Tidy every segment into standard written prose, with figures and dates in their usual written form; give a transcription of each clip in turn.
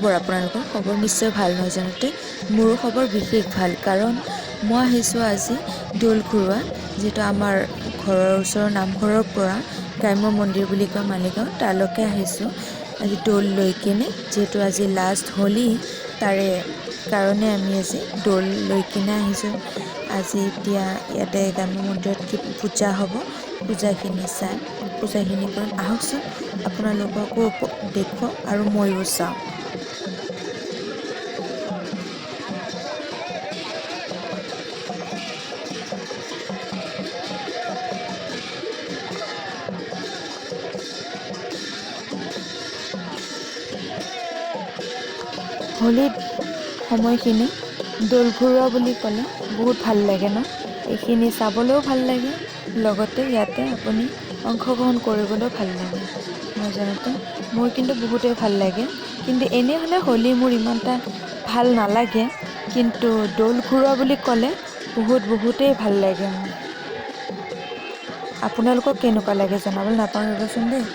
খবৰ আপোনালোকৰ? খবৰ নিশ্চয় ভাল নহয় জানোতে? মোৰো খবৰ বিশেষ ভাল, কাৰণ মই আহিছোঁ আজি দৌল ঘূৰোৱা, যিটো আমাৰ ঘৰৰ ওচৰৰ নামঘৰৰ পৰা গ্ৰাম্য মন্দিৰ বুলি কয় মালিগাঁও, তালৈকে আহিছোঁ আজি দৌল লৈ কিনে। যিহেতু আজি লাষ্ট হোলী, তাৰে কাৰণে আমি আজি দৌল লৈ কিনে আহিছোঁ। আজি এতিয়া ইয়াতে গ্ৰাম্য মন্দিৰত পূজা হ'ব, পূজাখিনি চাই পূজাখিনি কৰিম। আহকচোন আপোনালোককো দেখুৱাওঁ আৰু ময়ো চাওঁ। হোলীত সময়খিনি দৌল ঘূৰোৱা বুলি ক'লে বহুত ভাল লাগে ন? এইখিনি চাবলৈও ভাল লাগে, লগতে ইয়াতে আপুনি অংশগ্ৰহণ কৰিবলৈও ভাল লাগে। মই জানোতে মোৰ কিন্তু বহুতেই ভাল লাগে, কিন্তু এনেই হ'লে হোলী মোৰ ইমান এটা ভাল নালাগে, কিন্তু দৌল ঘূৰোৱা বুলি ক'লে বহুতেই ভাল লাগে মোৰ। আপোনালোকক কেনেকুৱা লাগে জনাবলৈ নাপাহৰিবচোন দেই।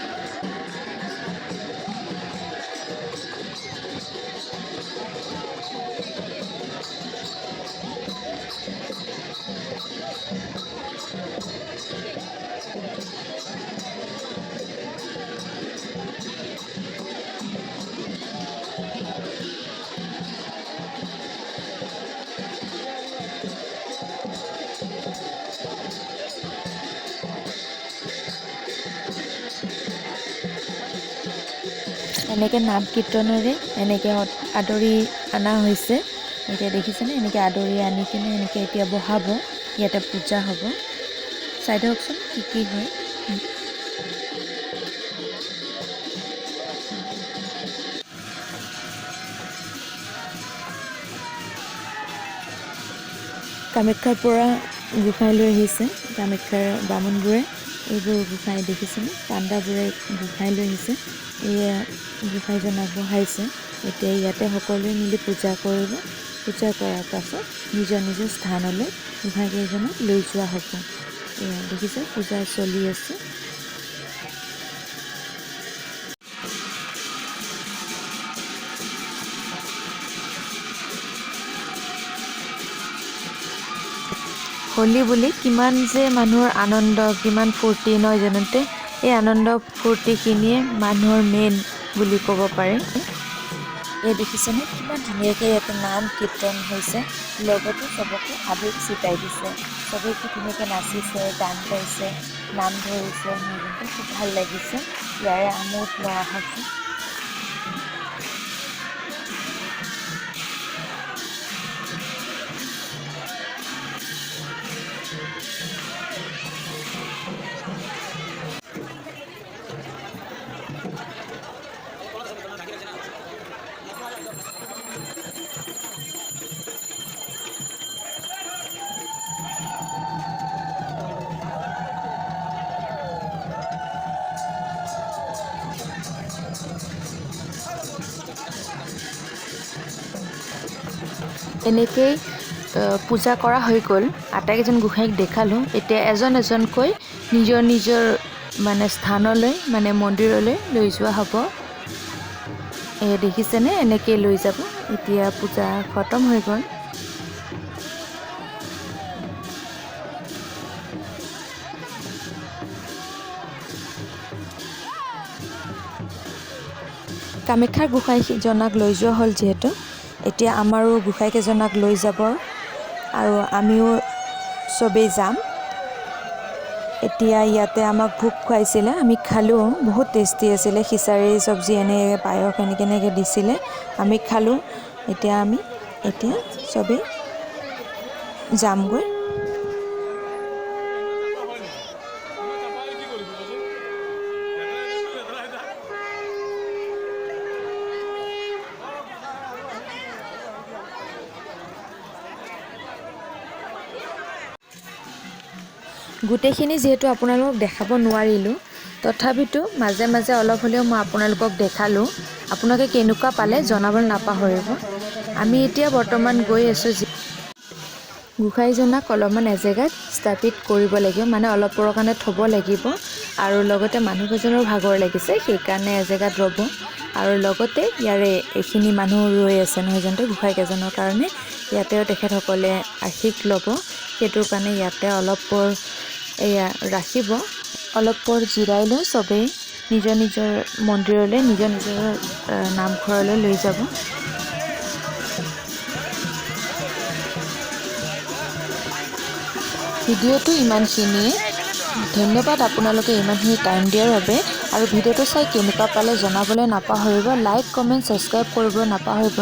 এনেকৈ নাম কীৰ্তনেৰে এনেকৈ আদৰি অনা হৈছে। এতিয়া দেখিছেনে? এনেকৈ আদৰি আনি কিনে এনেকৈ এতিয়া বহাব, ইয়াতে পূজা হ'ব। চাই দিয়কচোন কি হয়। কামাখ্যাৰ পৰা গোসাঁই লৈ আহিছে, কামাখ্যাৰ বামুণবোৰে এইবোৰ গোসাঁই দেখিছেনে? পাণ্ডাবোৰে গোসাঁই লৈ আহিছে, এয়া গোসাঁইজনক বহাইছে। এতিয়া ইয়াতে সকলোৱে মিলি পূজা কৰিব। পূজা কৰাৰ পাছত নিজৰ নিজৰ স্থানলৈ গোসাঁইকেইজনক লৈ যোৱা হ'ব। এয়া দেখিছে পূজা চলি আছে। হোলী বুলি কিমান যে মানুহৰ আনন্দ, কিমান ফূৰ্তি নহয় জানোতে? এই আনন্দ ফূৰ্তিখিনিয়ে মানুহৰ মেইন বুলি ক'ব পাৰে। এই দেখিছেনে কিমান ধুনীয়াকৈ ইয়াতে নাম কীৰ্তন হৈছে, লগতে চবকে আৱেগ চিতাই দিছে। চবেই কি ধুনীয়াকৈ নাচিছে, গান গাইছে, নাম ধৰিছে, মোৰ কিন্তু খুব ভাল লাগিছে। ইয়াৰে আমোদ লোৱা আহকচোন। এনেকেই পূজা কৰা হৈ গ'ল, আটাইকেইজন গোসাঁইক দেখালোঁ। এতিয়া এজন এজনকৈ নিজৰ নিজৰ স্থানলৈ মন্দিৰলৈ লৈ যোৱা হ'ব। দেখিছেনে? এনেকৈ লৈ যাব। এতিয়া পূজা খতম হৈ গ'ল। কামাখ্যাৰ গোসাঁইজনক লৈ যোৱা হ'ল যিহেতু, এতিয়া আমাৰো গোসাঁইকেইজনক লৈ যাব আৰু আমিও চবেই যাম। এতিয়া ইয়াতে আমাক ভোগ খুৱাইছিলে, আমি খালোঁ, বহুত টেষ্টি আছিলে। খিচাৰি চব্জি এনেকৈ পায়স এনেকৈ দিছিলে, আমি খালোঁ। এতিয়া চবেই যামগৈ। গোটেইখিনি যিহেতু আপোনালোকক দেখাব নোৱাৰিলোঁ, তথাপিতো মাজে মাজে অলপ হ'লেও মই আপোনালোকক দেখালোঁ। আপোনালোকে কেনেকুৱা পালে জনাবলৈ নাপাহৰিব। আমি এতিয়া বৰ্তমান গৈ আছোঁ গোসাঁইজনাক অলপমান এজেগাত স্থাপিত কৰিব লাগিব, মানে অলপ পৰৰ কাৰণে থ'ব লাগিব। আৰু লগতে মানুহকেইজনৰ ভাগৰ লাগিছে, সেইকাৰণে এজেগাত ৰ'ব। আৰু লগতে ইয়াৰে এইখিনি মানুহ ৰৈ আছে নহয় জানো গোসাঁইকেইজনৰ কাৰণে, ইয়াতেও তেখেতসকলে আশীষ ল'ব। সেইটোৰ কাৰণে ইয়াতে অলপ পৰ ৰাখিব। অলপ পৰ জিৰাই লৈ চবেই নিজৰ নিজৰ মন্দিৰলৈ, নিজৰ নিজৰ নামঘৰলৈ লৈ যাব। ভিডিঅ'টো ইমানখিনিয়ে। ধন্যবাদ আপোনালোকে ইমানখিনি টাইম দিয়াৰ বাবে। আৰু ভিডিঅ'টো চাই কেনেকুৱা পালে জনাবলৈ নাপাহৰিব। লাইক, কমেণ্ট, ছাবস্ক্ৰাইব কৰিব নাপাহৰিব।